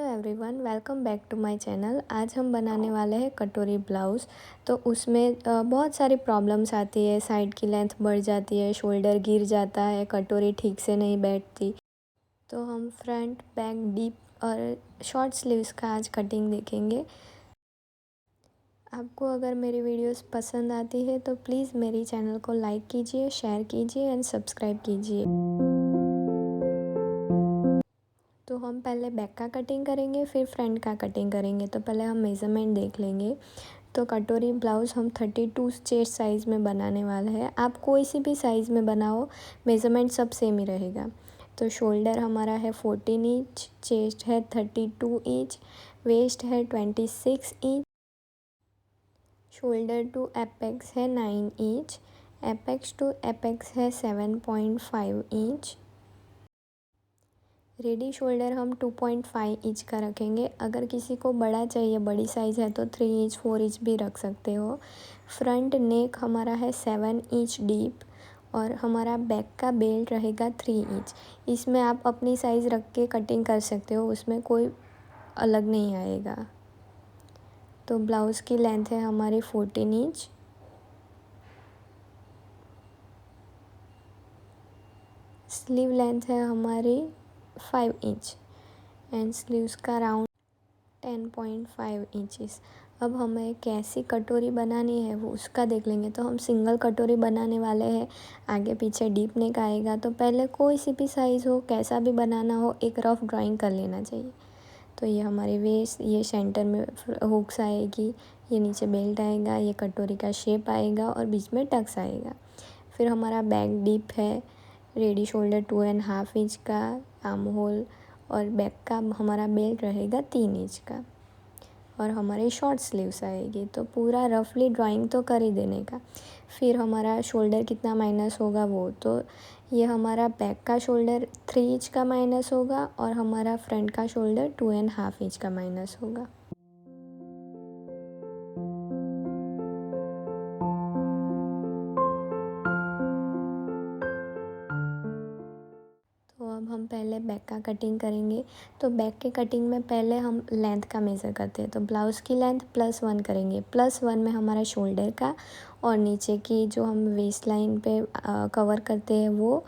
Everyone, welcome back to my channel. आज हम बनाने वाले हैं कटोरी ब्लाउज़। तो उसमें बहुत सारी प्रॉब्लम्स आती है। साइड की लेंथ बढ़ जाती है, शोल्डर गिर जाता है, कटोरी ठीक से नहीं बैठती। तो हम फ्रंट, बैक, डीप और शॉर्ट स्लीव्स का आज कटिंग देखेंगे। आपको अगर मेरी वीडियोस पसंद आती है तो प्लीज़ मेरी चैनल को लाइक कीजिए, शेयर कीजिए एंड सब्सक्राइब कीजिए। तो हम पहले बैक का कटिंग करेंगे, फिर फ्रंट का कटिंग करेंगे। तो पहले हम मेज़रमेंट देख लेंगे। तो कटोरी ब्लाउज़ हम 32 चेस्ट साइज़ में बनाने वाले हैं। आप कोई सी भी साइज़ में बनाओ, मेज़रमेंट सब सेम ही रहेगा। तो शोल्डर हमारा है 14 इंच, चेस्ट है 32 इंच, वेस्ट है 26 इंच, शोल्डर टू एपेक्स है 9 इंच, एपेक्स टू एपेक्स है 7.5 इंच। रेडी शोल्डर हम 2.5 इंच का रखेंगे। अगर किसी को बड़ा चाहिए, बड़ी साइज़ है तो 3 इंच 4 इंच भी रख सकते हो। फ्रंट नेक हमारा है 7 इंच डीप और हमारा बैक का बेल्ट रहेगा 3 इंच। इसमें आप अपनी साइज़ रख के कटिंग कर सकते हो, उसमें कोई अलग नहीं आएगा। तो ब्लाउज़ की लेंथ है हमारी 14 इंच। स्लीव लेंथ है हमारी 5 इंच एंड स्लीव्स का राउंड 10.5 इंचेस। अब हमें कैसी कटोरी बनानी है वो उसका देख लेंगे। तो हम सिंगल कटोरी बनाने वाले हैं। आगे पीछे डीप नेक आएगा। तो पहले कोई सी भी साइज़ हो, कैसा भी बनाना हो, एक रफ ड्राइंग कर लेना चाहिए। तो ये हमारी वेस्ट, ये सेंटर में हुक्स आएगी, ये नीचे बेल्ट आएगा, ये कटोरी का शेप आएगा और बीच में टक्स आएगा। फिर हमारा बैक डीप है, रेडी शोल्डर 2.5 इंच का, आर्म होल और बैक का हमारा बेल्ट रहेगा 3 इंच का और हमारी शॉर्ट स्लीव्स आएगी। तो पूरा रफली ड्राइंग तो कर ही देने का। फिर हमारा शोल्डर कितना माइनस होगा वो, तो ये हमारा बैक का शोल्डर 3 इंच का माइनस होगा और हमारा फ्रंट का शोल्डर 2.5 इंच का माइनस होगा। तो अब हम पहले बैक का कटिंग करेंगे। तो बैक के कटिंग में पहले हम लेंथ का मेज़र करते हैं। तो ब्लाउज़ की लेंथ +1 करेंगे। +1 में हमारा शोल्डर का और नीचे की जो हम वेस्ट लाइन पे कवर करते हैं वो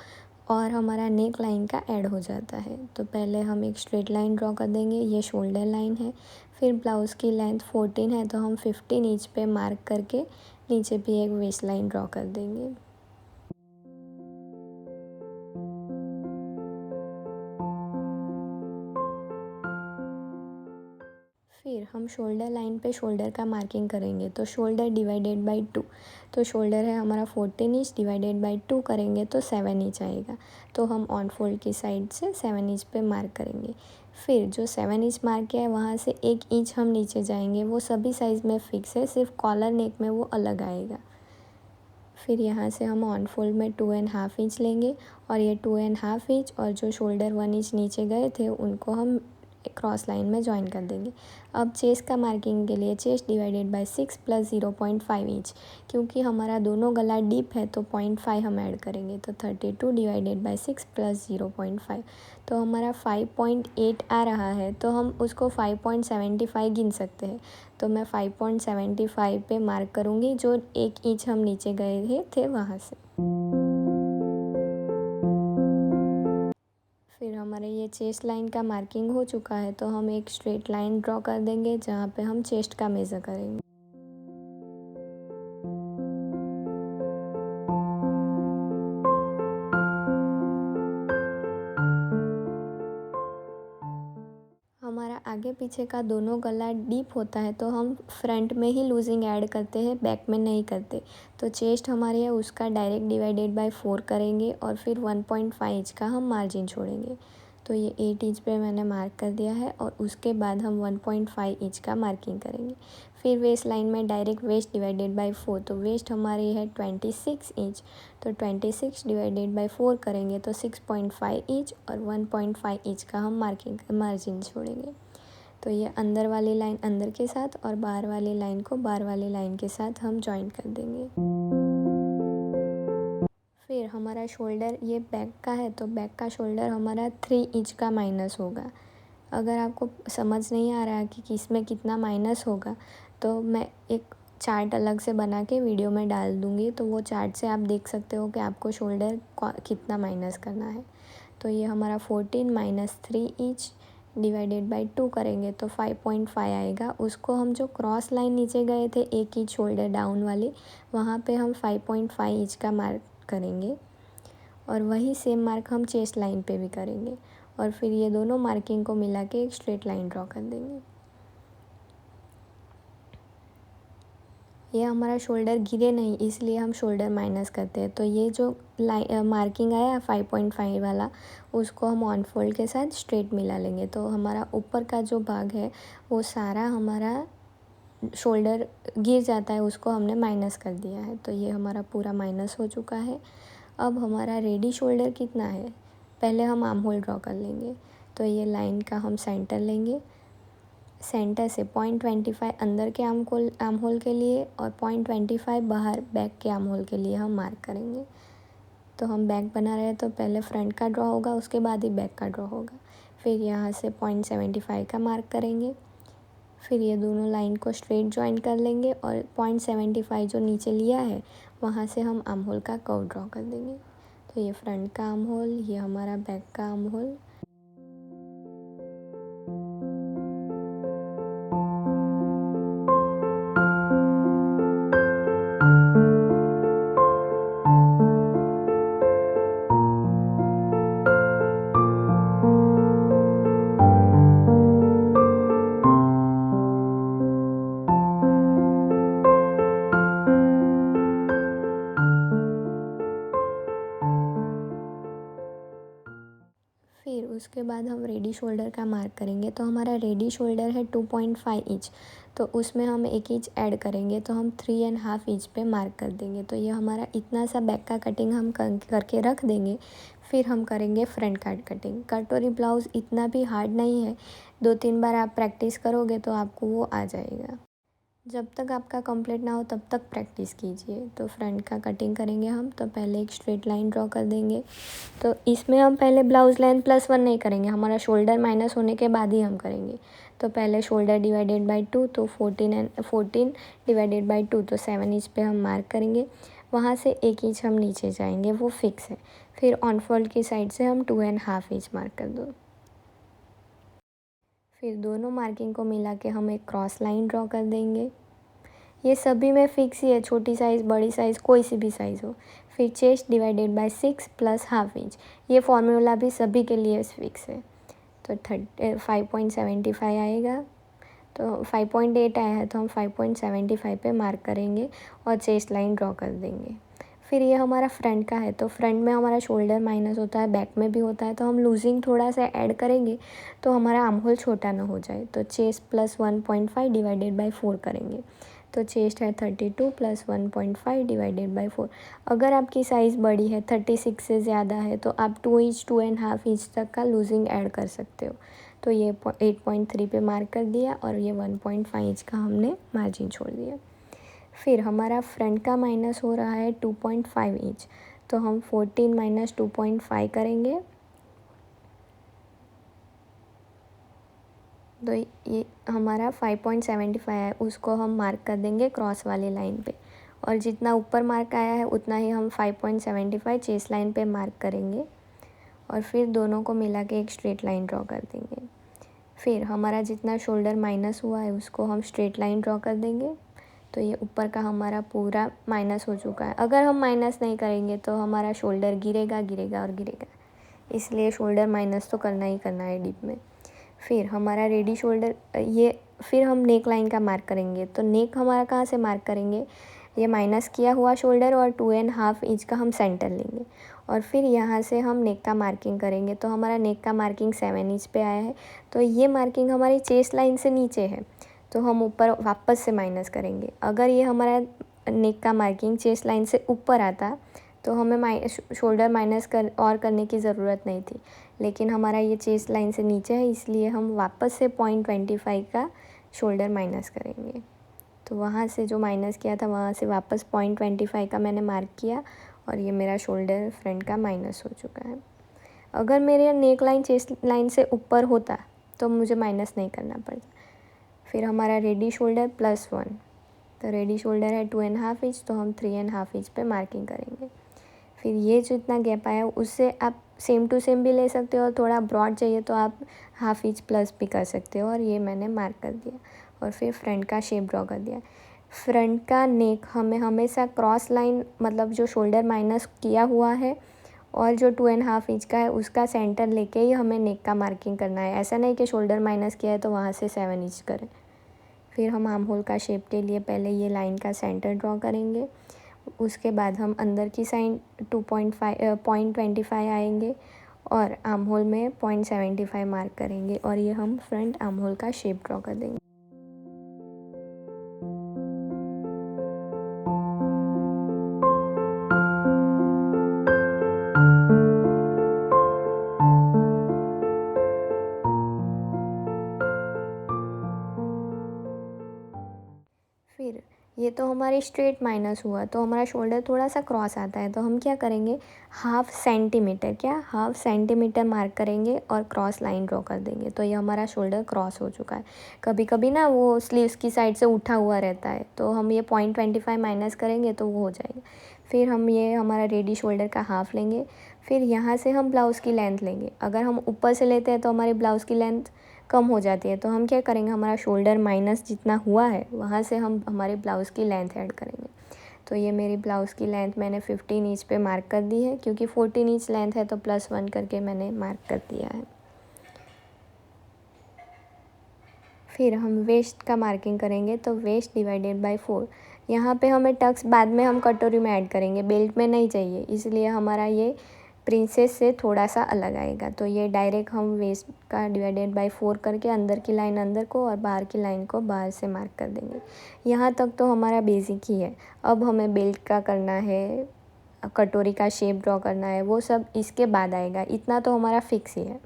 और हमारा नेक लाइन का ऐड हो जाता है। तो पहले हम एक स्ट्रेट लाइन ड्रॉ कर देंगे, ये शोल्डर लाइन है। फिर ब्लाउज़ की लेंथ 14 है तो हम 15 इंच पे मार्क करके नीचे भी एक वेस्ट लाइन ड्रॉ कर देंगे। फिर हम शोल्डर लाइन पे शोल्डर का मार्किंग करेंगे। तो शोल्डर डिवाइडेड बाई 2, तो शोल्डर है हमारा 14 इंच, डिवाइडेड बाई 2 करेंगे तो 7 इंच आएगा। तो हम ऑन फोल्ड की साइड से 7 इंच पे मार्क करेंगे। फिर जो 7 इंच मार्क किया है वहाँ से 1 इंच हम नीचे जाएंगे। वो सभी साइज़ में फ़िक्स है, सिर्फ कॉलर नेक में वो अलग आएगा। फिर यहाँ से हम ऑन फोल्ड में 2.5 इंच लेंगे और ये 2.5 इंच और जो शोल्डर 1 इंच नीचे गए थे उनको हम क्रॉस लाइन में जॉइन कर देंगे। अब चेस्ट का मार्किंग के लिए चेस्ट डिवाइडेड बाय 6 + 0.5 इंच, क्योंकि हमारा दोनों गला डीप है तो 0.5 हम ऐड करेंगे। तो 32 डिवाइडेड बाय 6 + 0.5, तो हमारा 5.8 आ रहा है। तो हम उसको 5.75 गिन सकते हैं। तो मैं 5.75 पे मार्क करूँगी, जो 1 इंच हम नीचे गए थे वहाँ से। फिर हमारे ये चेस्ट लाइन का मार्किंग हो चुका है तो हम एक स्ट्रेट लाइन ड्रॉ कर देंगे जहाँ पे हम चेस्ट का मेज़र करेंगे। हमारा आगे पीछे का दोनों गला डीप होता है तो हम फ्रंट में ही लूजिंग ऐड करते हैं, बैक में नहीं करते। तो चेस्ट हमारी है उसका डायरेक्ट डिवाइडेड बाय 4 करेंगे और फिर 1.5 इंच का हम मार्जिन छोड़ेंगे। तो ये 8 इंच पे मैंने मार्क कर दिया है और उसके बाद हम 1.5 इंच का मार्किंग करेंगे। फिर वेस्ट लाइन में डायरेक्ट वेस्ट डिवाइडेड बाय 4, तो वेस्ट हमारी है 26 इंच, तो 26 डिवाइडेड बाय 4 करेंगे तो 6.5 इंच और 1.5 इंच का हम मार्जिन छोड़ेंगे। तो ये अंदर वाली लाइन अंदर के साथ और बाहर वाली लाइन को बाहर वाली लाइन के साथ हम जॉइन कर देंगे। फिर हमारा शोल्डर ये बैक का है तो बैक का शोल्डर हमारा 3 इंच का माइनस होगा। अगर आपको समझ नहीं आ रहा है कि इसमें कितना माइनस होगा, तो मैं एक चार्ट अलग से बना के वीडियो में डाल दूँगी, तो वो चार्ट से आप देख सकते हो कि आपको शोल्डर कितना माइनस करना है। तो ये हमारा 14 माइनस 3 इंच डिवाइडेड बाई 2 करेंगे तो 5.5 आएगा। उसको हम जो क्रॉस लाइन नीचे गए थे 1 इंच शोल्डर डाउन वाली, वहाँ पे हम 5.5 इंच का मार्क करेंगे और वही सेम मार्क हम चेस्ट लाइन पे भी करेंगे और फिर ये दोनों मार्किंग को मिला के एक स्ट्रेट लाइन ड्रॉ कर देंगे। ये हमारा शोल्डर गिरे नहीं, इसलिए हम शोल्डर माइनस करते हैं। तो ये जो मार्किंग आया 5.5 वाला, उसको हम ऑन फोल्ड के साथ स्ट्रेट मिला लेंगे। तो हमारा ऊपर का जो भाग है वो सारा हमारा शोल्डर गिर जाता है, उसको हमने माइनस कर दिया है। तो ये हमारा पूरा माइनस हो चुका है। अब हमारा रेडी शोल्डर कितना है, पहले हम आर्म होल ड्रॉ कर लेंगे। तो ये लाइन का हम सेंटर लेंगे, सेंटर से 0.25 अंदर के आर्म होल के लिए और 0.25 बाहर बैक के आर्म होल के लिए हम मार्क करेंगे। तो हम बैक बना रहे हैं तो पहले फ्रंट का ड्रॉ होगा, उसके बाद ही बैक का ड्रॉ होगा। फिर यहाँ से 0.75 का मार्क करेंगे। फिर ये दोनों लाइन को स्ट्रेट जॉइन कर लेंगे और 0.75 जो नीचे लिया है वहाँ से हम आर्म होल का कर्व ड्रॉ कर देंगे। तो ये फ्रंट का आर्म होल, ये हमारा बैक का आर्म होल। फिर उसके बाद हम रेडी शोल्डर का मार्क करेंगे। तो हमारा रेडी शोल्डर है 2.5 इंच, तो उसमें हम 1 इंच ऐड करेंगे तो हम 3.5 इंच पे मार्क कर देंगे। तो ये हमारा इतना सा बैक का कटिंग हम करके रख देंगे। फिर हम करेंगे फ्रंट का कटिंग। कटोरी ब्लाउज़ इतना भी हार्ड नहीं है, 2-3 बार आप प्रैक्टिस करोगे तो आपको वो आ जाएगा। जब तक आपका कंप्लीट ना हो तब तक प्रैक्टिस कीजिए। तो फ्रंट का कटिंग करेंगे हम, तो पहले एक स्ट्रेट लाइन ड्रॉ कर देंगे। तो इसमें हम पहले ब्लाउज़ लेंथ +1 नहीं करेंगे, हमारा शोल्डर माइनस होने के बाद ही हम करेंगे। तो पहले शोल्डर डिवाइडेड बाई 2, तो 14 डिवाइडेड बाई 2 तो 7 इंच पे हम मार्क करेंगे। वहाँ से 1 इंच हम नीचे जाएंगे, वो फिक्स है। फिर ऑन फोल्ड की साइड से हम 2.5 इंच मार्क कर दो। फिर दोनों मार्किंग को मिला के हम एक क्रॉस लाइन ड्रॉ कर देंगे। ये सभी में फिक्स ही है, छोटी साइज़ बड़ी साइज़ कोई सी भी साइज़ हो। फिर चेस्ट डिवाइडेड बाय 6 + ½ इंच, ये फॉर्मूला भी सभी के लिए फिक्स है। तो 5.75 आएगा। तो 5.8 आया है तो हम 5.75 पे मार्क करेंगे और चेस्ट लाइन ड्रॉ कर देंगे। फिर ये हमारा फ्रंट का है, तो फ्रंट में हमारा शोल्डर माइनस होता है, बैक में भी होता है, तो हम लूजिंग थोड़ा सा ऐड करेंगे तो हमारा आर्म होल छोटा ना हो जाए। तो चेस्ट +1.5 डिवाइडेड बाई 4 करेंगे। तो चेस्ट है 32 + 1.5 डिवाइडेड बाई 4। अगर आपकी साइज़ बड़ी है, 36 से ज़्यादा है, तो आप 2 इंच 2.5 इंच तक का लूजिंग ऐड कर सकते हो। तो ये 8.3 पे मार्क कर दिया और ये 1.5 इंच का हमने मार्जिन छोड़ दिया। फिर हमारा फ्रंट का माइनस हो रहा है 2.5 इंच, तो हम 14 माइनस 2.5 करेंगे। तो ये हमारा 5.75 है, उसको हम मार्क कर देंगे क्रॉस वाली लाइन पे। और जितना ऊपर मार्क आया है उतना ही हम 5.75 चेस्ट लाइन पे मार्क करेंगे और फिर दोनों को मिला के एक स्ट्रेट लाइन ड्रॉ कर देंगे। फिर हमारा जितना शोल्डर माइनस हुआ है उसको हम स्ट्रेट लाइन ड्रॉ कर देंगे। तो ये ऊपर का हमारा पूरा माइनस हो चुका है। अगर हम माइनस नहीं करेंगे तो हमारा शोल्डर गिरेगा गिरेगा और गिरेगा, इसलिए शोल्डर माइनस तो करना ही करना है डिप में। फिर हमारा रेडी शोल्डर ये, फिर हम नेक लाइन का मार्क करेंगे। तो नेक हमारा कहाँ से मार्क करेंगे, ये माइनस किया हुआ शोल्डर और 2.5 इंच का हम सेंटर लेंगे और फिर यहाँ से हम नेक का मार्किंग करेंगे। तो हमारा नेक का मार्किंग 7 इंच पे आया है, तो ये मार्किंग हमारी चेस्ट लाइन से नीचे है, तो हम ऊपर वापस से माइनस करेंगे। अगर ये हमारा नेक का मार्किंग चेस्ट लाइन से ऊपर आता तो हमें शोल्डर माइनस करने की ज़रूरत नहीं थी, लेकिन हमारा ये चेस्ट लाइन से नीचे है, इसलिए हम वापस से 0.25 का शोल्डर माइनस करेंगे। तो वहाँ से जो माइनस किया था वहाँ से वापस 0.25 का मैंने मार्क किया और ये मेरा शोल्डर फ्रंट का माइनस हो चुका है। अगर मेरे नेक लाइन चेस्ट लाइन से ऊपर होता तो मुझे माइनस नहीं करना पड़ता। फिर हमारा रेडी शोल्डर +1, तो रेडी शोल्डर है 2.5 इंच, तो हम 3.5 इंच पे मार्किंग करेंगे। फिर ये जो इतना गैप आया उससे आप सेम टू सेम भी ले सकते हो, और थोड़ा ब्रॉड चाहिए तो आप ½ इंच प्लस भी कर सकते हो। और ये मैंने मार्क कर दिया और फिर फ्रंट का शेप ड्रॉ कर दिया। फ्रंट का नेक हमें हमेशा क्रॉस लाइन, मतलब जो शोल्डर माइनस किया हुआ है और जो 2.5 इंच का है उसका सेंटर लेके ही हमें नेक का मार्किंग करना है। ऐसा नहीं कि शोल्डर माइनस किया है तो वहाँ से 7 इंच करें। फिर हम आर्म होल का शेप के लिए पहले ये लाइन का सेंटर ड्रॉ करेंगे, उसके बाद हम अंदर की साइड 0.25 आएंगे और आर्म होल में 0.75 मार्क करेंगे, और ये हम फ्रंट आर्म होल का शेप ड्रॉ कर देंगे। फिर ये तो हमारी स्ट्रेट माइनस हुआ, तो हमारा शोल्डर थोड़ा सा क्रॉस आता है, तो हम क्या करेंगे, ½ सेंटीमीटर मार्क करेंगे और क्रॉस लाइन ड्रॉ कर देंगे। तो ये हमारा शोल्डर क्रॉस हो चुका है। कभी कभी ना वो स्लीव्स की साइड से उठा हुआ रहता है, तो हम ये 0.25 माइनस करेंगे तो वो हो जाएगा। फिर हम ये हमारा रेडी शोल्डर का हाफ लेंगे। फिर यहाँ से हम ब्लाउज़ की लेंथ लेंगे। अगर हम ऊपर से लेते हैं तो हमारी ब्लाउज़ की लेंथ कम हो जाती है, तो हम क्या करेंगे, हमारा शोल्डर माइनस जितना हुआ है वहाँ से हम हमारे ब्लाउज़ की लेंथ ऐड करेंगे। तो ये मेरी ब्लाउज़ की लेंथ मैंने 15 इंच पे मार्क कर दी है, क्योंकि 14 इंच लेंथ है तो +1 करके मैंने मार्क कर दिया है। फिर हम वेस्ट का मार्किंग करेंगे, तो वेस्ट डिवाइडेड बाय 4। यहाँ पे हमें टक्स बाद में हम कटोरी में ऐड करेंगे, बेल्ट में नहीं चाहिए, इसलिए हमारा ये प्रिंसेस से थोड़ा सा अलग आएगा। तो ये डायरेक्ट हम वेस्ट का डिवाइडेड बाय 4 करके अंदर की लाइन अंदर को और बाहर की लाइन को बाहर से मार्क कर देंगे। यहाँ तक तो हमारा बेसिक ही है। अब हमें बेल्ट का करना है, कटोरी का शेप ड्रॉ करना है, वो सब इसके बाद आएगा। इतना तो हमारा फिक्स ही है।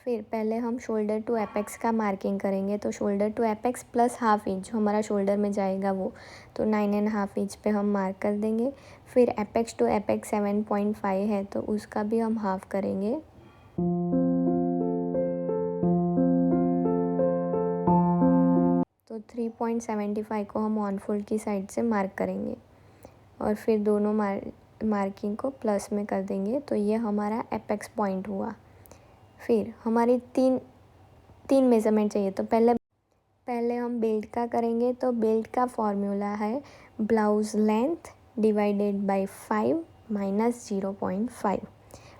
फिर पहले हम शोल्डर टू एपेक्स का मार्किंग करेंगे, तो शोल्डर टू एपेक्स +½ इंच हमारा शोल्डर में जाएगा वो, तो 9.5 इंच पे हम मार्क कर देंगे। फिर एपेक्स टू एपेक्स 7.5 है, तो उसका भी हम हाफ करेंगे। तो 3.75 को हम ऑन फोल्ड की साइड से मार्क करेंगे और फिर दोनों मार्किंग को प्लस में कर देंगे, तो ये हमारा एपेक्स पॉइंट हुआ। फिर हमारी तीन मेज़रमेंट चाहिए, तो पहले हम बेल्ट का करेंगे। तो बेल्ट का फॉर्मूला है blouse length divided by 5 minus 0.5।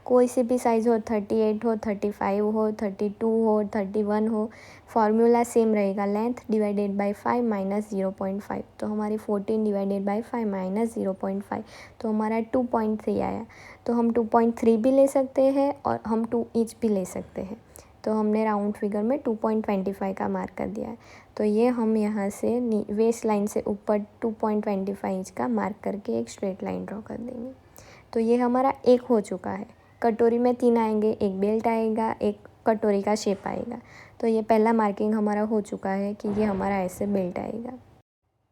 कोई सी भी साइज़ हो, 38 हो, 35 हो, 32 हो, 31 हो, फार्मूला सेम रहेगा, लेंथ डिवाइडेड बाय 5 माइनस 0.5। तो हमारी 14 डिवाइडेड बाय 5 माइनस 0.5, तो हमारा 2.3 आया। तो हम 2.3 भी ले सकते हैं और हम 2 इंच भी ले सकते हैं। तो हमने राउंड फिगर में 2.25 का मार्क कर दिया है। तो ये हम यहाँ से वेस्ट लाइन से ऊपर 2.25 इंच का मार्क करके एक स्ट्रेट लाइन ड्रॉ कर देंगे। तो ये हमारा एक हो चुका है। कटोरी में 3 आएंगे, एक बेल्ट आएगा, एक कटोरी का शेप आएगा। तो ये पहला मार्किंग हमारा हो चुका है कि ये हमारा ऐसे बेल्ट आएगा।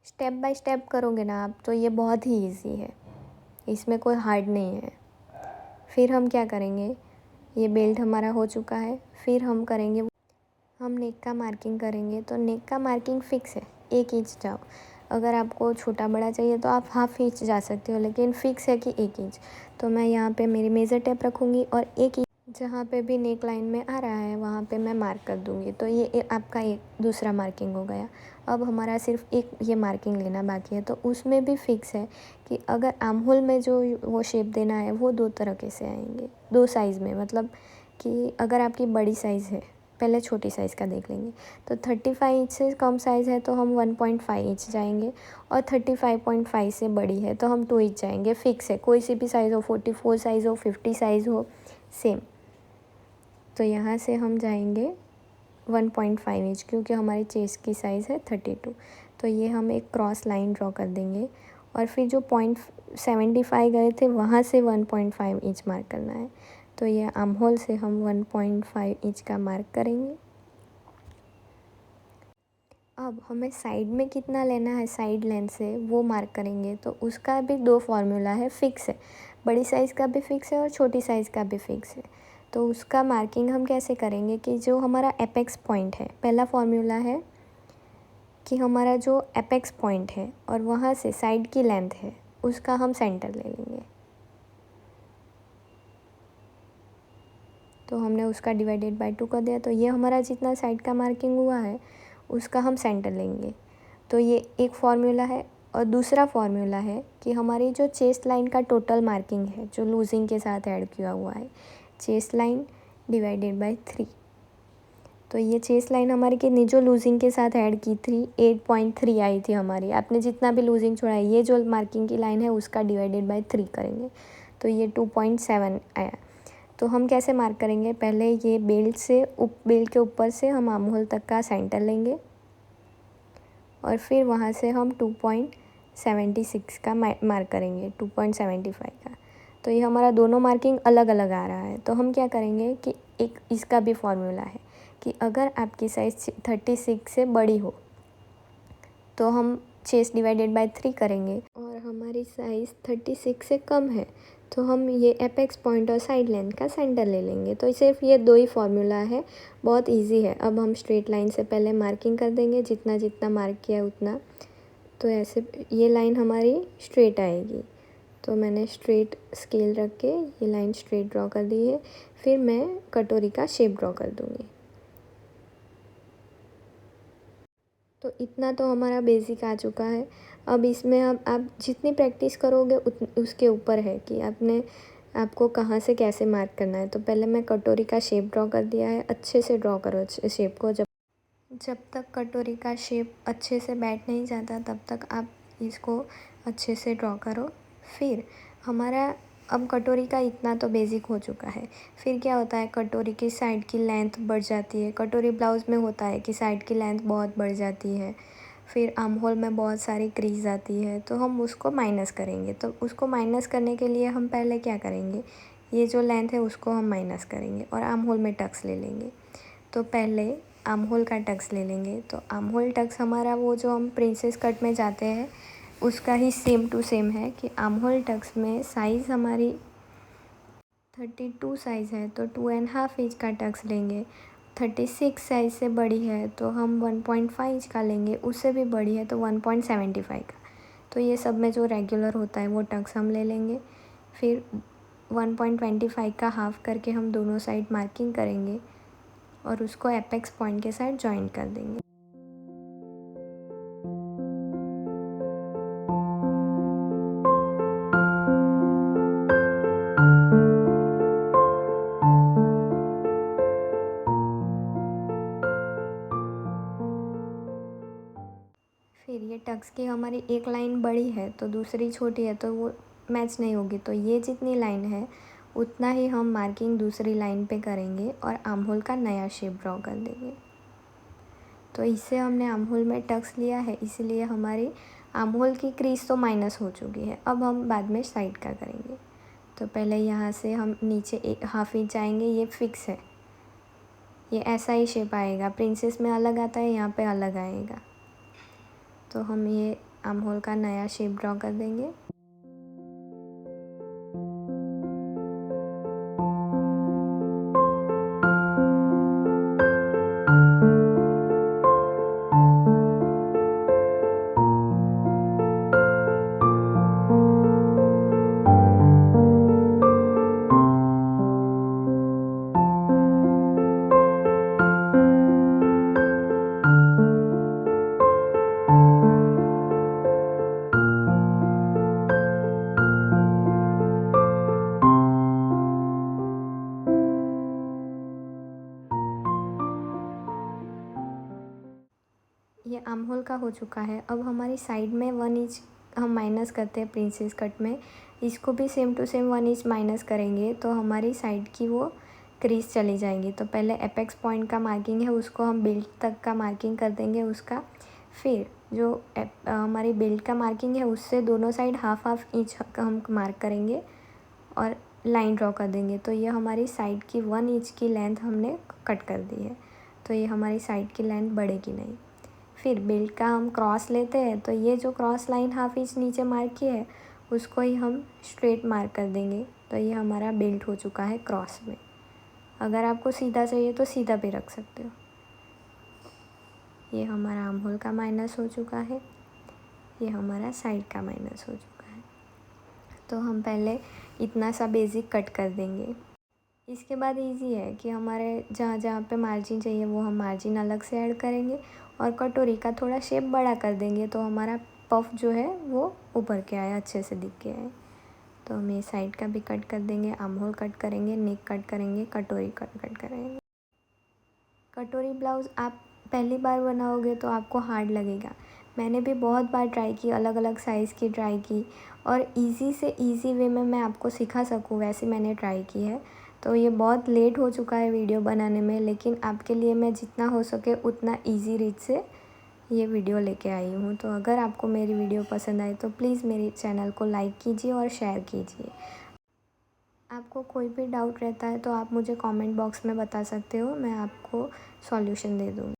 स्टेप बाय स्टेप करोगे ना आप, तो ये बहुत ही इजी है, इसमें कोई हार्ड नहीं है। फिर हम क्या करेंगे, ये बेल्ट हमारा हो चुका है। फिर हम नेक का मार्किंग करेंगे। तो नेक का मार्किंग फ़िक्स है, 1 इंच जाओ। अगर आपको छोटा बड़ा चाहिए तो आप ½ इंच जा सकते हो, लेकिन फ़िक्स है कि 1 इंच। तो मैं यहाँ पे मेरी मेज़र टेप रखूँगी और 1 इंच जहाँ पे भी नेक लाइन में आ रहा है वहाँ पे मैं मार्क कर दूँगी। तो ये आपका एक दूसरा मार्किंग हो गया। अब हमारा सिर्फ एक ये मार्किंग लेना बाकी है। तो उसमें भी फ़िक्स है कि अगर आर्म होल में जो वो शेप देना है वो 2 तरीके से आएंगे, 2 साइज़ में। मतलब कि अगर आपकी बड़ी साइज़ है, पहले छोटी साइज़ का देख लेंगे, तो 35 इंच से कम साइज़ है तो हम 1.5 इंच जाएंगे, और 35.5 से बड़ी है तो हम 2 इंच जाएंगे। फ़िक्स है, कोई सी भी साइज़ हो, 44 साइज़ हो, 50 साइज़ हो, सेम। तो यहाँ से हम जाएंगे 1.5 इंच, क्योंकि हमारी चेस्ट की साइज़ है 32। तो ये हम एक क्रॉस लाइन ड्रॉ कर देंगे और फिर जो 0.75 गए थे वहाँ से 1.5 इंच मार्क करना है। तो ये आर्म होल से हम 1.5 इंच का मार्क करेंगे। अब हमें साइड में कितना लेना है साइड लेंथ से वो मार्क करेंगे। तो उसका भी 2 फार्मूला है, फिक्स है। बड़ी साइज़ का भी फिक्स है और छोटी साइज़ का भी फिक्स है। तो उसका मार्किंग हम कैसे करेंगे कि जो हमारा एपेक्स पॉइंट है, पहला फार्मूला है कि हमारा जो एपेक्स पॉइंट है और वहाँ से साइड की लेंथ है उसका हम सेंटर ले लेंगे। तो हमने उसका डिवाइडेड बाय 2 कर दिया। तो ये हमारा जितना साइड का मार्किंग हुआ है उसका हम सेंटर लेंगे। तो ये एक फार्मूला है। और दूसरा फार्मूला है कि हमारी जो चेस्ट लाइन का टोटल मार्किंग है जो लूजिंग के साथ ऐड किया हुआ है, चेस्ट लाइन डिवाइडेड बाय 3। तो ये चेस्ट लाइन हमारी कितनी जो लूजिंग के साथ ऐड की थी 8.3 आई थी हमारी। आपने जितना भी लूजिंग छोड़ा है ये जो मार्किंग की लाइन है उसका डिवाइडेड बाय 3 करेंगे तो ये 2.7 आया। तो हम कैसे मार्क करेंगे, पहले ये बेल्ट के ऊपर से हम आर्म होल तक का सेंटर लेंगे और फिर वहाँ से हम 2.76 का मार्क करेंगे, 2.75 का। तो ये हमारा दोनों मार्किंग अलग अलग आ रहा है। तो हम क्या करेंगे कि एक इसका भी फार्मूला है कि अगर आपकी साइज़ 36 से बड़ी हो तो हम चेस्ट डिवाइडेड बाय 3 करेंगे और हमारी साइज़ 36 से कम है तो हम ये एपेक्स पॉइंट और साइड लेंथ का सेंटर ले लेंगे। तो सिर्फ ये 2 ही फार्मूला है, बहुत इजी है। अब हम स्ट्रेट लाइन से पहले मार्किंग कर देंगे, जितना जितना मार्क किया उतना। तो ऐसे ये लाइन हमारी स्ट्रेट आएगी। तो मैंने स्ट्रेट स्केल रख के ये लाइन स्ट्रेट ड्रॉ कर दी है। फिर मैं कटोरी का शेप ड्रॉ कर दूँगी। तो इतना तो हमारा बेसिक आ चुका है। अब इसमें अब आप जितनी प्रैक्टिस करोगे उसके ऊपर है कि आपको कहाँ से कैसे मार्क करना है। तो पहले मैं कटोरी का शेप ड्रॉ कर दिया है। अच्छे से ड्रॉ करो शेप को। जब तक कटोरी का शेप अच्छे से बैठ नहीं जाता तब तक आप इसको अच्छे से ड्रॉ करो। फिर हमारा अब कटोरी का इतना तो बेसिक हो चुका है। फिर क्या होता है, कटोरी की साइड की लेंथ बढ़ जाती है। कटोरी ब्लाउज़ में होता है कि साइड की लेंथ बहुत बढ़ जाती है। फिर आर्म होल में बहुत सारी क्रीज आती है तो हम उसको माइनस करेंगे। तो उसको माइनस करने के लिए हम पहले क्या करेंगे, ये जो लेंथ है उसको हम माइनस करेंगे और आर्म होल में टक्स ले लेंगे। तो पहले आर्म होल का टक्स ले लेंगे। तो आर्म होल टक्स हमारा वो जो हम प्रिंसेस कट में जाते हैं उसका ही सेम टू सेम है कि आर्म होल टक्स में साइज़ हमारी 32 साइज़ है तो 2.5 इंच का टक्स लेंगे। 36 साइज़ से बड़ी है तो हम 1.5 इंच का लेंगे, उससे भी बड़ी है तो 1.75 का। तो ये सब में जो रेगुलर होता है वो टक्स हम ले लेंगे। फिर 1.25 का हाफ़ करके हम दोनों साइड मार्किंग करेंगे और उसको एपेक्स पॉइंट के साथ जॉइन कर देंगे। फिर ये टक्स की हमारी एक लाइन बड़ी है तो दूसरी छोटी है तो वो मैच नहीं होगी। तो ये जितनी लाइन है उतना ही हम मार्किंग दूसरी लाइन पे करेंगे और आर्म होल का नया शेप ड्रॉ कर देंगे। तो इससे हमने आर्म होल में टक्स लिया है, इसलिए हमारी आर्म होल की क्रीज तो माइनस हो चुकी है। अब हम बाद में साइड का करेंगे। तो पहले यहाँ से हम नीचे 1/2 इंच आएंगे, ये फिक्स है, ये ऐसा ही शेप आएगा। प्रिंसेस में अलग आता है, यहाँ पे अलग आएगा। तो हम ये आर्म होल का नया शेप ड्रॉ कर देंगे। ये आर्म होल का हो चुका है। अब हमारी साइड में 1 इंच हम माइनस करते हैं प्रिंसेस कट में, इसको भी same to same 1 inch minus करेंगे तो हमारी साइड की वो क्रीज चली जाएंगी। तो पहले एपेक्स पॉइंट का मार्किंग है उसको हम बेल्ट तक का मार्किंग कर देंगे उसका। फिर जो हमारी बेल्ट का मार्किंग है उससे दोनों साइड 1/2 इंच का हम मार्क करेंगे और लाइन ड्रॉ कर देंगे। तो ये हमारी साइड की 1 इंच की लेंथ हमने कट कर दी है। तो ये हमारी साइड की लेंथ बढ़ेगी नहीं। फिर बेल्ट का हम क्रॉस लेते हैं, तो ये जो क्रॉस लाइन हाफ इंच नीचे मार्क किया है उसको ही हम स्ट्रेट मार्क कर देंगे। तो ये हमारा बेल्ट हो चुका है क्रॉस में। अगर आपको सीधा चाहिए तो सीधा भी रख सकते हो। ये हमारा आर्म होल का माइनस हो चुका है, ये हमारा साइड का माइनस हो चुका है। तो हम पहले इतना सा बेसिक कट कर देंगे। इसके बाद इजी है कि हमारे जहाँ जहाँ पे मार्जिन चाहिए वो हम मार्जिन अलग से ऐड करेंगे और कटोरी का थोड़ा शेप बड़ा कर देंगे, तो हमारा पफ जो है वो ऊपर के आए, अच्छे से दिख के आए। तो हम ये साइड का भी कट कर देंगे, आर्म होल कट करेंगे, नेक कट करेंगे, कटोरी कट करेंगे। कटोरी ब्लाउज़ आप पहली बार बनाओगे तो आपको हार्ड लगेगा। मैंने भी बहुत बार ट्राई की, अलग अलग साइज़ की ट्राई की, और इजी से इजी वे में मैं आपको सिखा सकूँ वैसे मैंने ट्राई की है। तो ये बहुत लेट हो चुका है वीडियो बनाने में, लेकिन आपके लिए मैं जितना हो सके उतना इजी रीच से ये वीडियो लेके आई हूँ। तो अगर आपको मेरी वीडियो पसंद आए तो प्लीज़ मेरे चैनल को लाइक कीजिए और शेयर कीजिए। आपको कोई भी डाउट रहता है तो आप मुझे कमेंट बॉक्स में बता सकते हो, मैं आपको सॉल्यूशन दे दूँगी।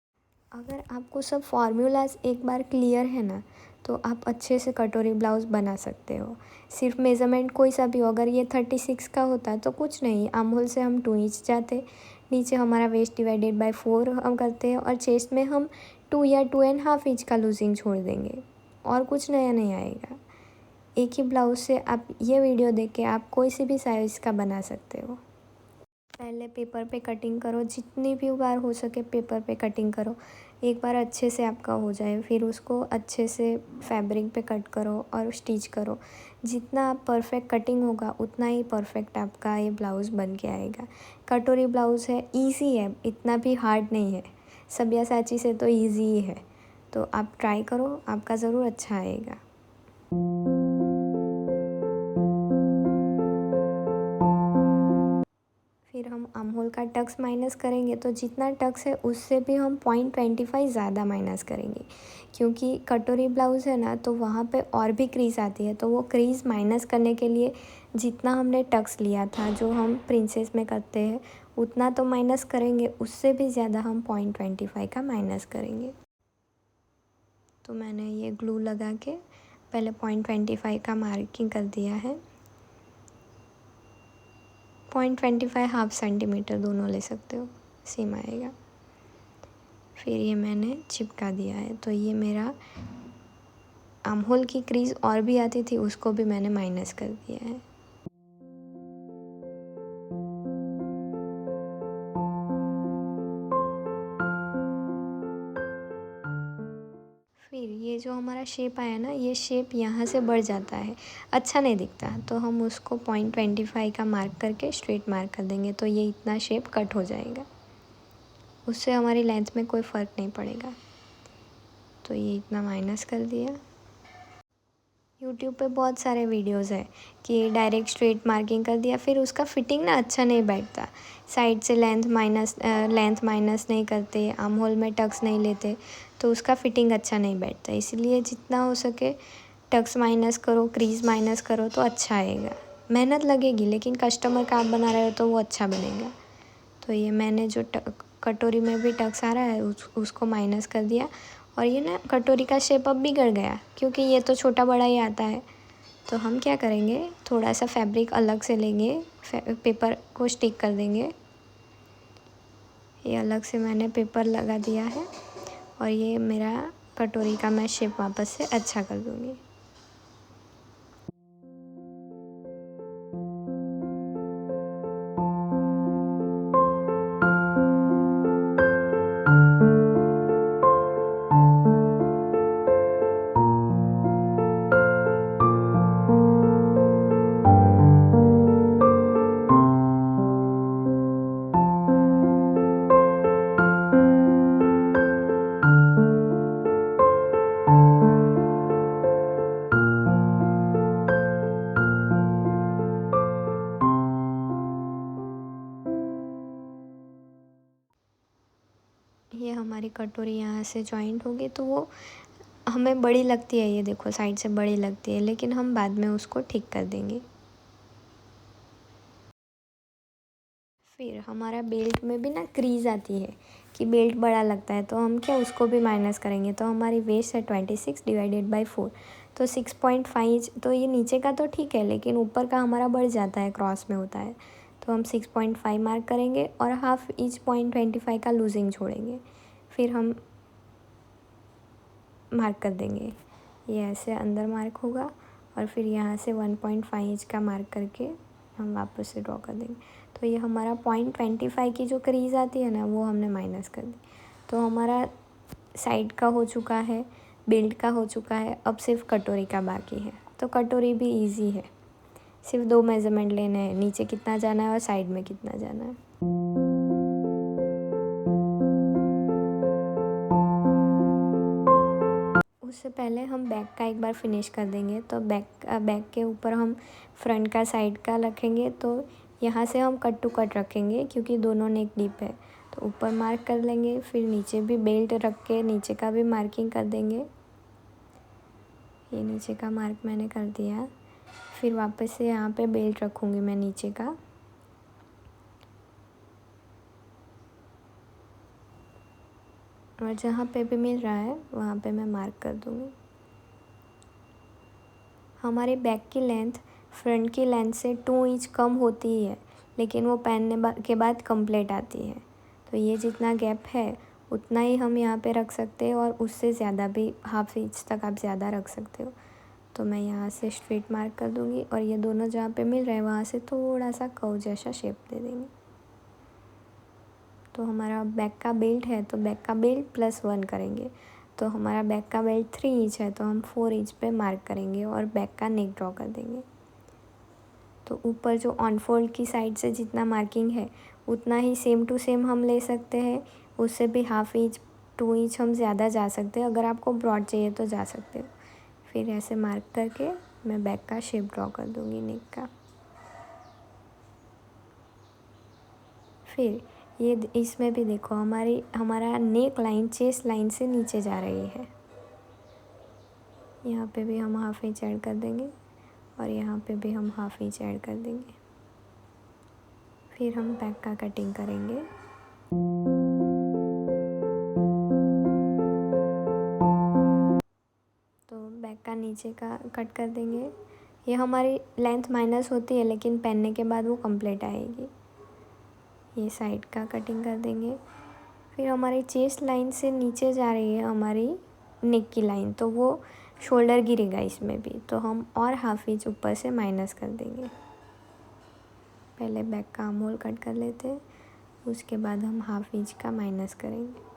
अगर आपको सब फार्मूलाज एक बार क्लियर है ना, तो आप अच्छे से कटोरी ब्लाउज़ बना सकते हो। सिर्फ मेज़रमेंट कोई सा भी हो, अगर ये 36 का होता तो कुछ नहीं, आर्म होल से हम 2 इंच जाते, नीचे हमारा वेस्ट डिवाइडेड बाय 4 हम करते हैं, और चेस्ट में हम 2 या 2.5 इंच का लूजिंग छोड़ देंगे, और कुछ नया नहीं आएगा। एक ही ब्लाउज़ से आप ये वीडियो देख के आप कोई सी भी साइज़ का बना सकते हो। पहले पेपर पे कटिंग करो, जितनी भी बार हो सके पेपर पे कटिंग करो। एक बार अच्छे से आपका हो जाए, फिर उसको अच्छे से फैब्रिक पे कट करो और स्टिच करो। जितना आप परफेक्ट कटिंग होगा उतना ही परफेक्ट आपका ये ब्लाउज़ बन के आएगा। कटोरी ब्लाउज़ है, इजी है, इतना भी हार्ड नहीं है। सब्यासाची से तो इजी ही है। तो आप ट्राई करो, आपका ज़रूर अच्छा आएगा। फिर हम आर्म होल का टक्स माइनस करेंगे, तो जितना टक्स है उससे भी हम 0.25 ज़्यादा माइनस करेंगे, क्योंकि कटोरी ब्लाउज़ है ना, तो वहाँ पे और भी क्रीज़ आती है। तो वो क्रीज़ माइनस करने के लिए जितना हमने टक्स लिया था, जो हम प्रिंसेस में करते हैं, उतना तो माइनस करेंगे, उससे भी ज़्यादा हम 0.25 का माइनस करेंगे। तो मैंने ये ग्लू लगा के पहले 0.25 का मार्किंग कर दिया है। 0.25 हाफ सेंटीमीटर दोनों ले सकते हो, सेम आएगा। फिर ये मैंने चिपका दिया है। तो ये मेरा आर्म होल की क्रीज़ और भी आती थी, उसको भी मैंने माइनस कर दिया है। फिर ये जो हमारा शेप आया ना, ये शेप यहाँ से बढ़ जाता है, अच्छा नहीं दिखता, तो हम उसको 0.25 का मार्क करके स्ट्रेट मार्क कर देंगे, तो ये इतना शेप कट हो जाएगा। उससे हमारी लेंथ में कोई फ़र्क नहीं पड़ेगा। तो ये इतना माइनस कर दिया। यूट्यूब पे बहुत सारे वीडियोस है कि डायरेक्ट स्ट्रेट मार्किंग कर दिया, फिर उसका फिटिंग ना अच्छा नहीं बैठता। साइड से लेंथ माइनस नहीं करते, आर्म होल में टक्स नहीं लेते, तो उसका फिटिंग अच्छा नहीं बैठता। इसलिए जितना हो सके टक्स माइनस करो, क्रीज़ माइनस करो, तो अच्छा आएगा। मेहनत लगेगी, लेकिन कस्टमर का आप बना रहे हो तो वो अच्छा बनेगा। तो ये मैंने जो कटोरी में भी टक्स आ रहा है उसको माइनस कर दिया, और ये ना कटोरी का शेप अब बिगड़ गया, क्योंकि ये तो छोटा बड़ा ही आता है। तो हम क्या करेंगे, थोड़ा सा फैब्रिक अलग से लेंगे, पेपर को स्टिक कर देंगे। ये अलग से मैंने पेपर लगा दिया है, और ये मेरा कटोरी का मैं शेप वापस से अच्छा कर दूँगी। ये हमारी कटोरी यहाँ से जॉइंट होगी, तो वो हमें बड़ी लगती है, ये देखो साइड से बड़ी लगती है, लेकिन हम बाद में उसको ठीक कर देंगे। फिर हमारा बेल्ट में भी ना क्रीज़ आती है कि बेल्ट बड़ा लगता है, तो हम क्या उसको भी माइनस करेंगे। तो हमारी वेस्ट है 26 डिवाइडेड बाई 4, तो 6.5। तो ये नीचे का तो ठीक है, लेकिन ऊपर का हमारा बढ़ जाता है, क्रॉस में होता है, तो हम 6.5 मार्क करेंगे और हाफ ईच 0.25 का लूजिंग छोड़ेंगे। फिर हम मार्क कर देंगे, ये ऐसे अंदर मार्क होगा और फिर यहाँ से 1.5 इंच का मार्क करके हम वापस से ड्रॉ कर देंगे। तो ये हमारा 0.25 की जो क्रीज आती है ना, वो हमने माइनस कर दी। तो हमारा साइड का हो चुका है, बेल्ट का हो चुका है, अब सिर्फ कटोरी का बाकी है। तो कटोरी भी इजी है, सिर्फ 2 मेज़रमेंट लेने हैं, नीचे कितना जाना है और साइड में कितना जाना है। उससे पहले हम बैक का एक बार फिनिश कर देंगे। तो बैक के ऊपर हम फ्रंट का साइड का रखेंगे। तो यहाँ से हम कट टू कट रखेंगे क्योंकि दोनों नेक डीप है। तो ऊपर मार्क कर लेंगे, फिर नीचे भी बेल्ट रख के नीचे का भी मार्किंग कर देंगे। ये नीचे का मार्क मैंने कर दिया। फिर वापस से यहाँ पे बेल्ट रखूँगी मैं नीचे का, और जहाँ पे भी मिल रहा है वहाँ पे मैं मार्क कर दूँगी। हमारे बैक की लेंथ फ्रंट की लेंथ से 2 इंच कम होती ही है, लेकिन वो पहनने के बाद कंप्लीट आती है। तो ये जितना गैप है उतना ही हम यहाँ पे रख सकते हैं, और उससे ज़्यादा भी हाफ इंच तक आप ज़्यादा रख सकते हो। तो मैं यहाँ से स्ट्रेट मार्क कर दूँगी, और ये दोनों जहाँ पे मिल रहे हैं वहाँ से थोड़ा सा कर्व जैसा शेप दे देंगे। तो हमारा बैक का बेल्ट है, तो बैक का बेल्ट +1 करेंगे। तो हमारा बैक का बेल्ट 3 इंच है, तो हम 4 इंच पे मार्क करेंगे और बैक का नेक ड्रॉ कर देंगे। तो ऊपर जो ऑन फोल्ड की साइड से जितना मार्किंग है उतना ही सेम टू सेम हम ले सकते हैं, उससे भी हाफ इंच 2 इंच हम ज़्यादा जा सकते हैं। अगर आपको ब्रॉड चाहिए तो जा सकते हो। फिर ऐसे मार्क करके मैं बैक का शेप ड्रॉ कर दूँगी नेक का। फिर ये इसमें भी देखो हमारा नेक लाइन चेस्ट लाइन से नीचे जा रही है। यहाँ पे भी हम हाफ इंच ऐड कर देंगे और यहाँ पे भी हम हाफ इंच ऐड कर देंगे। फिर हम बैक का कटिंग करेंगे। तो बैक का नीचे का कट कर देंगे। ये हमारी लेंथ माइनस होती है, लेकिन पहनने के बाद वो कंप्लीट आएगी। ये साइड का कटिंग कर देंगे। फिर हमारी चेस्ट लाइन से नीचे जा रही है हमारी नेक की लाइन, तो वो शोल्डर गिरेगा इसमें भी, तो हम और हाफ इंच ऊपर से माइनस कर देंगे। पहले बैक का आर्म होल कट कर लेते हैं, उसके बाद हम हाफ इंच का माइनस करेंगे।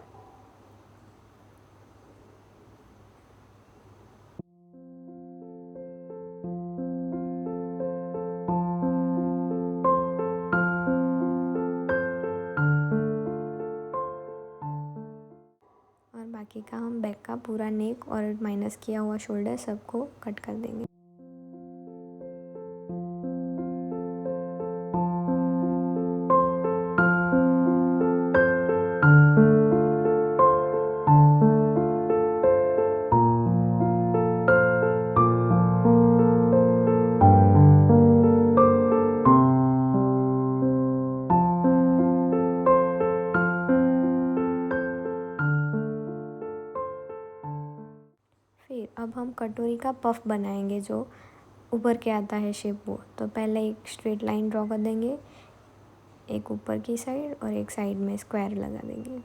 और बाकी का हम बैक का पूरा नेक और माइनस किया हुआ शोल्डर सबको कट कर देंगे। फिर अब हम कटोरी का पफ बनाएंगे, जो उभर के आता है शेप वो। तो पहले एक स्ट्रेट लाइन ड्रॉ कर देंगे, एक ऊपर की साइड और एक साइड में स्क्वायर लगा देंगे।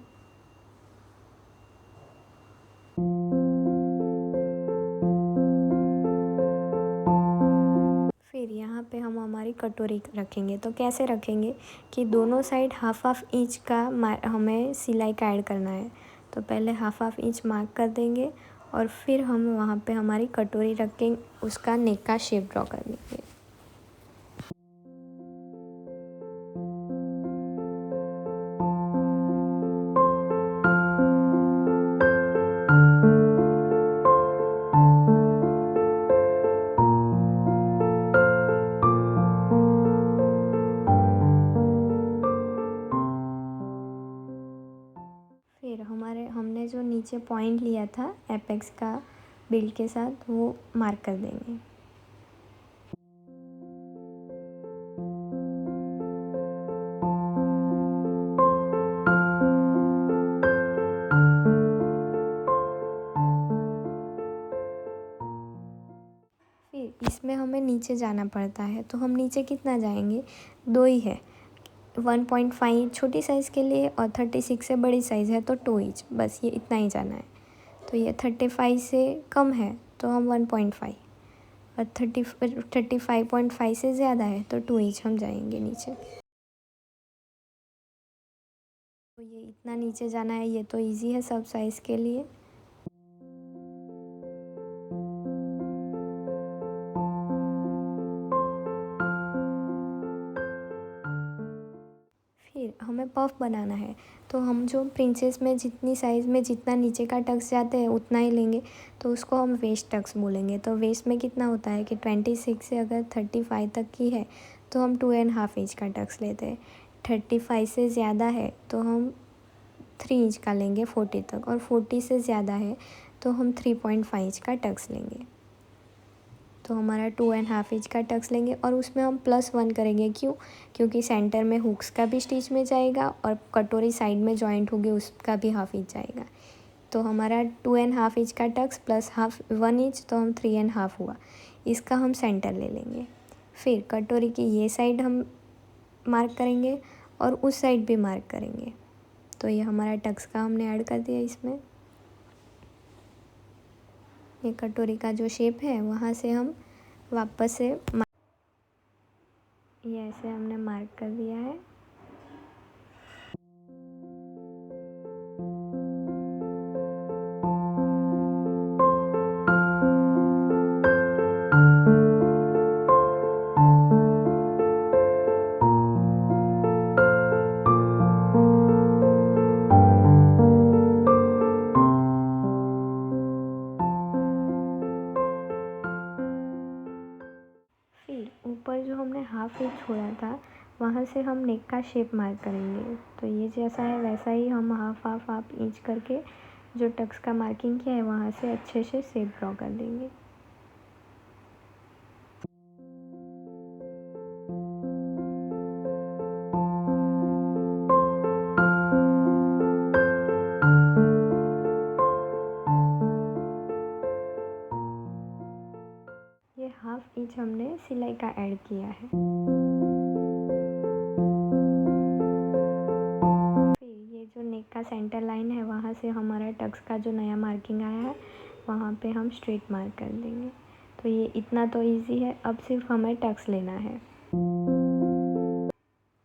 फिर यहाँ पे हम हमारी कटोरी रखेंगे। तो कैसे रखेंगे कि दोनों साइड हाफ हाफ इंच का हमें सिलाई का ऐड करना है। तो पहले हाफ हाफ इंच मार्क कर देंगे और फिर हम वहाँ पे हमारी कटोरी रख के उसका नेक का शेप ड्रॉ कर देंगे। फिर हमने जो नीचे पॉइंट लिया था एपेक्स का बेल्ट के साथ, वो मार्क कर देंगे। नीचे जाना पड़ता है। तो हम नीचे कितना जाएंगे, 2 ही है, 1.5 छोटी साइज़ के लिए और 36 से बड़ी साइज़ है तो 2 इंच, बस ये इतना ही जाना है। तो ये 35 से कम है तो हम 1.5 और 35.5 से ज़्यादा है तो 2 इंच हम जाएंगे नीचे। तो ये इतना नीचे जाना है, ये तो इजी है सब साइज़ के लिए। फिर हमें पफ बनाना है, तो हम जो प्रिंसेस में जितनी साइज़ में जितना नीचे का टक्स जाते हैं उतना ही लेंगे, तो उसको हम वेस्ट टक्स बोलेंगे। तो वेस्ट में कितना होता है कि 26 से अगर 35 तक की है तो हम 2.5 इंच का टक्स लेते हैं। 35 से ज़्यादा है तो हम 3 इंच का लेंगे 40 तक, और 40 से ज़्यादा है तो हम 3.5 इंच का टक्स लेंगे। तो हमारा 2.5 इंच का टक्स लेंगे और उसमें हम +1 करेंगे। क्यों? क्योंकि सेंटर में हुक्स का भी स्टिच में जाएगा और कटोरी साइड में जॉइंट होगी उसका भी ½ इंच जाएगा। तो हमारा 2.5 इंच का टक्स प्लस 1 इंच तो हम 3.5 हुआ, इसका हम सेंटर ले लेंगे। फिर कटोरी की ये साइड हम मार्क करेंगे और उस साइड भी मार्क करेंगे। तो ये हमारा टक्स का हमने ऐड कर दिया इसमें। ये कटोरी का जो शेप है वहाँ से हम वापस से ये ऐसे हमने मार्क कर दिया है। फिर ऊपर जो हमने ½ इंच छोड़ा था वहाँ से हम नेक का शेप मार्क करेंगे। तो ये जैसा है वैसा ही हम ½ इंच करके जो टक्स का मार्किंग किया है वहाँ से अच्छे से शेप ड्रॉ कर देंगे। ये ½ इंच हमने सिलाई का ऐड किया है। फिर ये जो नेक का सेंटर लाइन है वहाँ से हमारा टक्स का जो नया मार्किंग आया है वहाँ पे हम स्ट्रेट मार्क कर देंगे। तो ये इतना तो इजी है, अब सिर्फ हमें टक्स लेना है।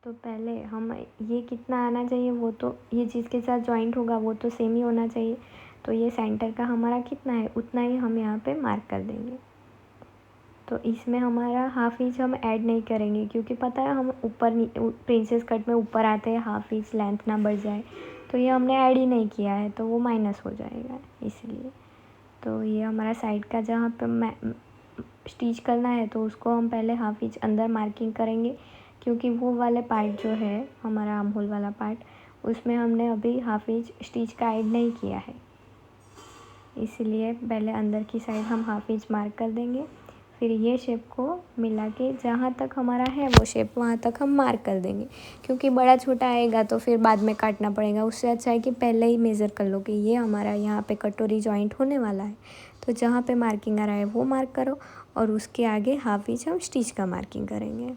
तो पहले हम ये कितना आना चाहिए, वो तो ये जिसके साथ जॉइंट होगा वो तो सेम ही होना चाहिए। तो ये सेंटर का हमारा कितना है उतना ही हम यहाँ पे मार्क कर देंगे। तो इसमें हमारा ½ इंच हम ऐड नहीं करेंगे क्योंकि पता है हम ऊपर प्रिंसेस कट में ऊपर आते हैं ½ इंच लेंथ ना बढ़ जाए, तो ये हमने ऐड ही नहीं किया है तो वो माइनस हो जाएगा इसलिए। तो ये हमारा साइड का जहाँ पे स्टिच करना है तो उसको हम पहले ½ इंच अंदर मार्किंग करेंगे, क्योंकि वो वाले पार्ट जो है हमारा आर्म होल वाला पार्ट उसमें हमने अभी ½ इंच स्टिच का ऐड नहीं किया है, इसलिए पहले अंदर की साइड हम ½ इंच मार्क कर देंगे। फिर ये शेप को मिला के जहाँ तक हमारा है वो शेप वहाँ तक हम मार्क कर देंगे, क्योंकि बड़ा छोटा आएगा तो फिर बाद में काटना पड़ेगा। उससे अच्छा है कि पहले ही मेज़र कर लो कि ये हमारा यहाँ पे कटोरी जॉइंट होने वाला है, तो जहाँ पे मार्किंग आ रहा है वो मार्क करो और उसके आगे ½ इंच हम स्टिच का मार्किंग करेंगे।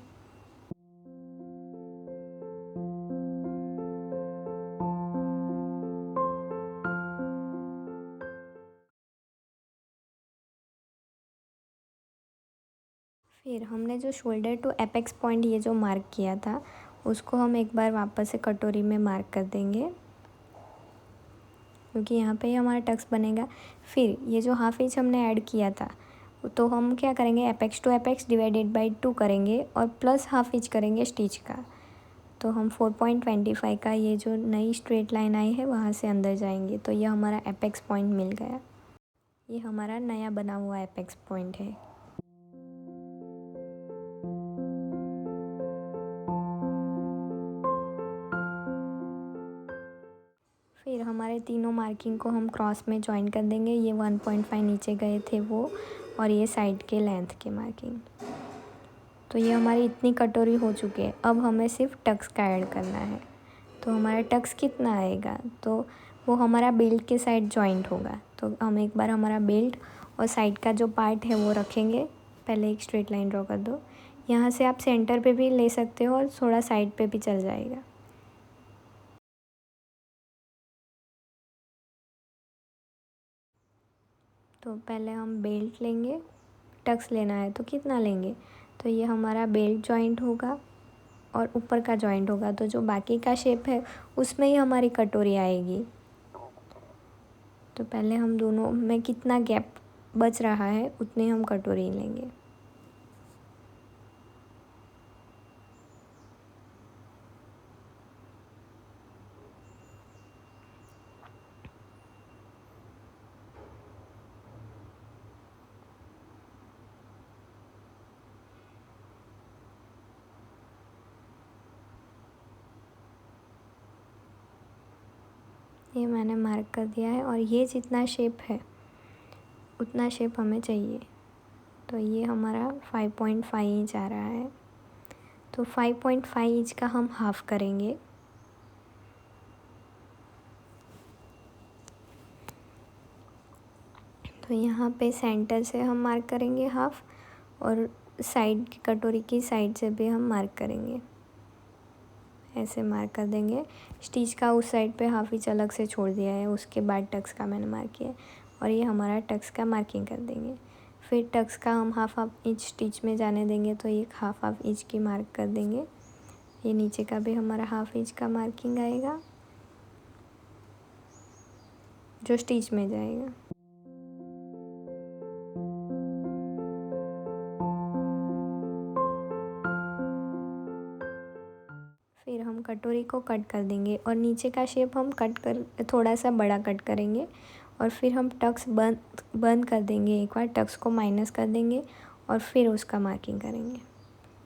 फिर हमने जो शोल्डर टू एपेक्स पॉइंट ये जो मार्क किया था उसको हम एक बार वापस से कटोरी में मार्क कर देंगे, क्योंकि यहाँ पे ही हमारा टक्स बनेगा। फिर ये जो ½ इंच हमने ऐड किया था तो हम क्या करेंगे, apex to apex divided by 2 करेंगे और प्लस ½ इंच करेंगे स्टिच का। तो हम 4.25 का ये जो नई स्ट्रेट लाइन आई है वहाँ से अंदर जाएंगे, तो ये हमारा एपेक्स पॉइंट मिल गया। ये हमारा नया बना हुआ एपेक्स पॉइंट है। फिर हमारे तीनों मार्किंग को हम क्रॉस में जॉइन कर देंगे। ये 1.5 नीचे गए थे वो, और ये साइड के लेंथ के मार्किंग। तो ये हमारी इतनी कटोरी हो चुकी है। अब हमें सिर्फ टक्स का ऐड करना है। तो हमारा टक्स कितना आएगा, तो वो हमारा बेल्ट के साइड जॉइंट होगा। तो हम एक बार हमारा बेल्ट और साइड का जो पार्ट है वो रखेंगे पहले एक स्ट्रेट लाइन ड्रॉ कर दो। यहाँ से आप सेंटर पे भी ले सकते हो और थोड़ा साइड पे भी चल जाएगा। तो पहले हम बेल्ट लेंगे, टक्स लेना है तो कितना लेंगे, तो ये हमारा बेल्ट जॉइंट होगा और ऊपर का जॉइंट होगा, तो जो बाकी का शेप है उसमें ही हमारी कटोरी आएगी। तो पहले हम दोनों में कितना गैप बच रहा है उतने हम कटोरी लेंगे। ये मैंने मार्क कर दिया है और ये जितना शेप है उतना शेप हमें चाहिए। तो ये हमारा 5.5 इंच आ रहा है, तो 5.5 इंच का हम हाफ़ करेंगे। तो यहाँ पे सेंटर से हम मार्क करेंगे हाफ़ और साइड की कटोरी की साइड से भी हम मार्क करेंगे, ऐसे मार्क कर देंगे। स्टिच का उस साइड पे हाफ इंच अलग से छोड़ दिया है, उसके बाद टक्स का मैंने मार्क किया है और ये हमारा टक्स का मार्किंग कर देंगे। फिर टक्स का हम हाफ इंच स्टिच में जाने देंगे, तो एक हाफ इंच की मार्क कर देंगे। ये नीचे का भी हमारा हाफ इंच का मार्किंग आएगा जो स्टिच में जाएगा। फिर हम कटोरी को कट कर देंगे और नीचे का शेप हम कट कर थोड़ा सा बड़ा कट करेंगे और फिर हम टक्स बंद कर देंगे। एक बार टक्स को माइनस कर देंगे और फिर उसका मार्किंग करेंगे।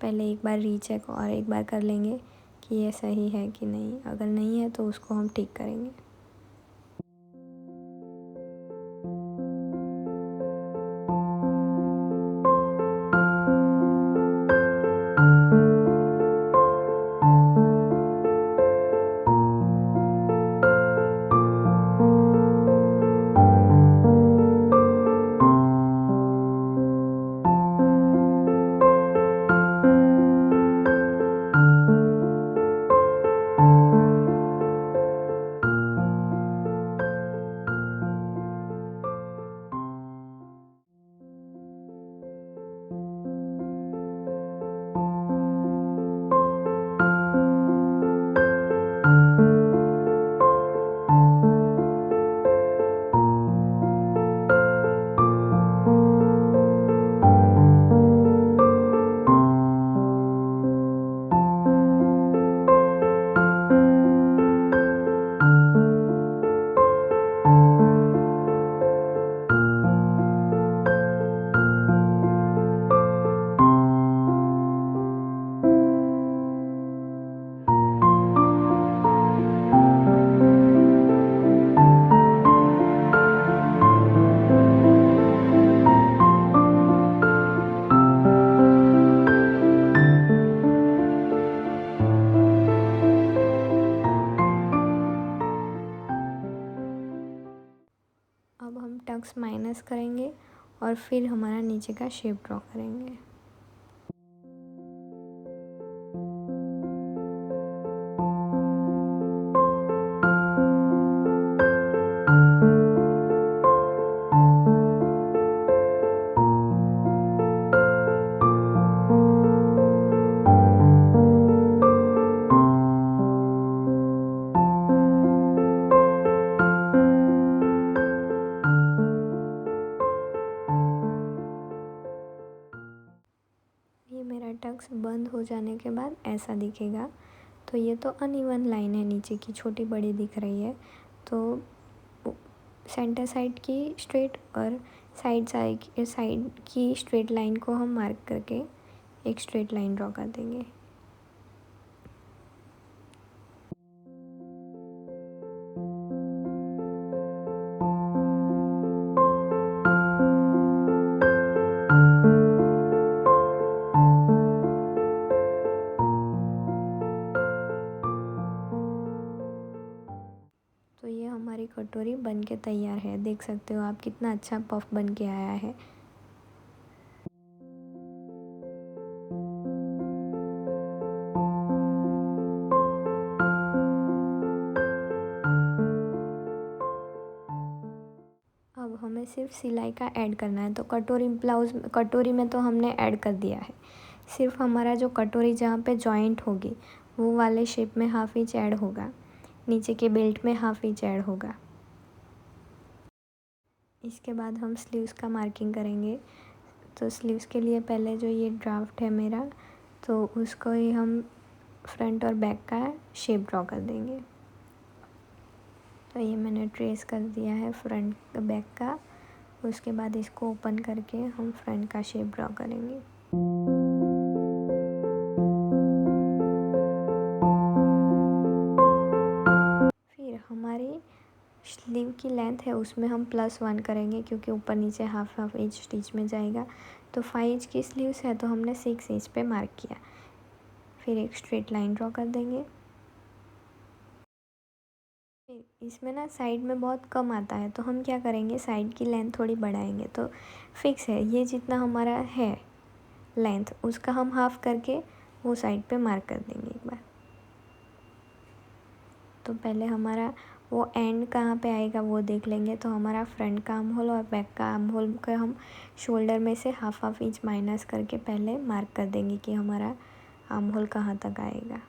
पहले एक बार रीचेक और एक बार कर लेंगे कि ये सही है कि नहीं, अगर नहीं है तो उसको हम ठीक करेंगे। अब हम टक्स माइनस करेंगे और फिर हमारा नीचे का शेप ड्रॉ करेंगे। ये मेरा टक्स बंद हो जाने के बाद ऐसा दिखेगा। तो ये तो अनइवन लाइन है, नीचे की छोटी बड़ी दिख रही है, तो सेंटर साइड की स्ट्रेट और साइड की स्ट्रेट लाइन को हम मार्क करके एक स्ट्रेट लाइन ड्रॉ कर देंगे। तो ये हमारी कटोरी बन के तैयार है। देख सकते हो आप कितना अच्छा पफ बन के आया है। सिर्फ सिलाई का ऐड करना है। तो कटोरी में तो हमने ऐड कर दिया है। सिर्फ हमारा जो कटोरी जहाँ पे जॉइंट होगी वो वाले शेप में हाफ इंच ऐड होगा, नीचे के बेल्ट में हाफ इंच ऐड होगा। इसके बाद हम स्लीव्स का मार्किंग करेंगे। तो स्लीव्स के लिए पहले जो ये ड्राफ्ट है मेरा, तो उसको ही हम फ्रंट और बैक का शेप ड्रॉ कर देंगे। तो ये मैंने ट्रेस कर दिया है फ्रंट बैक का। उसके बाद इसको ओपन करके हम फ्रंट का शेप ड्रॉ करेंगे। फिर हमारी स्लीव की लेंथ है उसमें हम +1 करेंगे, क्योंकि ऊपर नीचे हाफ इंच स्टिच में जाएगा। तो 5 इंच की स्लीव्स है तो हमने 6 इंच पे मार्क किया। फिर एक स्ट्रेट लाइन ड्रॉ कर देंगे। इसमें ना साइड में बहुत कम आता है, तो हम क्या करेंगे, साइड की लेंथ थोड़ी बढ़ाएंगे। तो फिक्स है ये जितना हमारा है लेंथ, उसका हम हाफ करके वो साइड पे मार्क कर देंगे एक बार। तो पहले हमारा वो एंड कहाँ पे आएगा वो देख लेंगे। तो हमारा फ्रंट का आर्म होल और बैक का आर्म होल का हम शोल्डर में से हाफ इंच माइनस करके पहले मार्क कर देंगे कि हमारा आर्म होल कहाँ तक आएगा।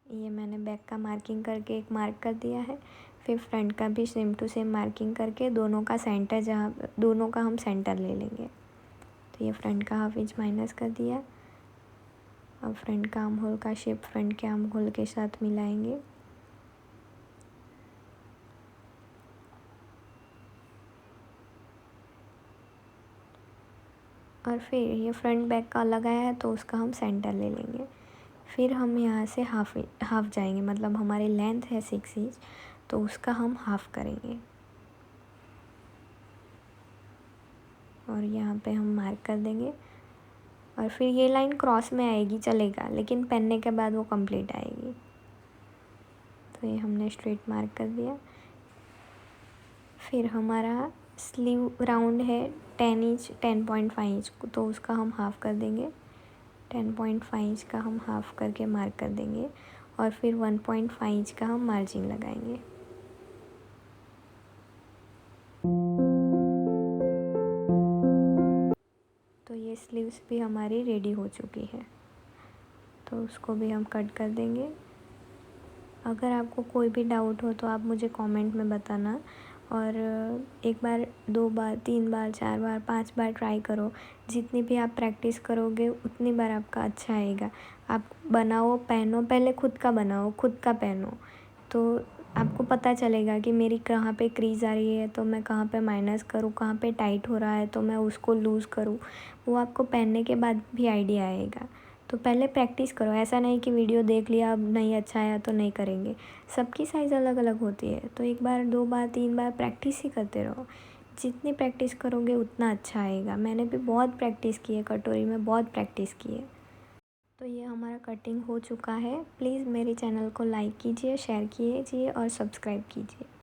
ये मैंने बैक का मार्किंग करके एक मार्क कर दिया है। फिर फ्रंट का भी सेम टू सेम मार्किंग करके दोनों का हम सेंटर ले लेंगे। तो ये फ्रंट का हाफ इंच माइनस कर दिया। अब फ्रंट का आर्म होल का शेप फ्रंट के आर्म होल के साथ मिलाएंगे। और फिर ये फ्रंट बैक का अलग आया है तो उसका हम सेंटर ले लेंगे। फिर हम यहाँ से हाफ जाएंगे, मतलब हमारी लेंथ है 6 इंच तो उसका हम हाफ करेंगे। और यहाँ पे हम मार्क कर देंगे। और फिर ये लाइन क्रॉस में आएगी चलेगा, लेकिन पहनने के बाद वो कंप्लीट आएगी। तो ये हमने स्ट्रेट मार्क कर दिया। फिर हमारा स्लीव राउंड है 10 इंच 10.5 इंच, तो उसका हम हाफ़ कर देंगे। 10.5 इंच का हम हाफ़ करके मार्क कर देंगे। और फिर 1.5 इंच का हम मार्जिन लगाएंगे। तो ये स्लीव्स भी हमारी रेडी हो चुकी है, तो उसको भी हम कट कर देंगे। अगर आपको कोई भी डाउट हो तो आप मुझे कमेंट में बताना। और एक बार 2 बार 3 बार 4 बार 5 बार ट्राई करो। जितनी भी आप प्रैक्टिस करोगे उतनी बार आपका अच्छा आएगा। आप बनाओ, पहनो, पहले खुद का बनाओ, खुद का पहनो, तो आपको पता चलेगा कि मेरी कहाँ पे क्रीज़ आ रही है तो मैं कहाँ पे माइनस करूँ, कहाँ पे टाइट हो रहा है तो मैं उसको लूज़ करूँ। वो आपको पहनने के बाद भी आइडिया आएगा। तो पहले प्रैक्टिस करो, ऐसा नहीं कि वीडियो देख लिया अब नहीं अच्छा आया तो नहीं करेंगे। सबकी साइज़ अलग अलग होती है, तो 1 बार 2 बार 3 बार प्रैक्टिस ही करते रहो। जितनी प्रैक्टिस करोगे उतना अच्छा आएगा। मैंने भी बहुत प्रैक्टिस की है, कटोरी में बहुत प्रैक्टिस की है। तो ये हमारा कटिंग हो चुका है। प्लीज़ मेरे चैनल को लाइक कीजिए, शेयर कीजिए और सब्सक्राइब कीजिए।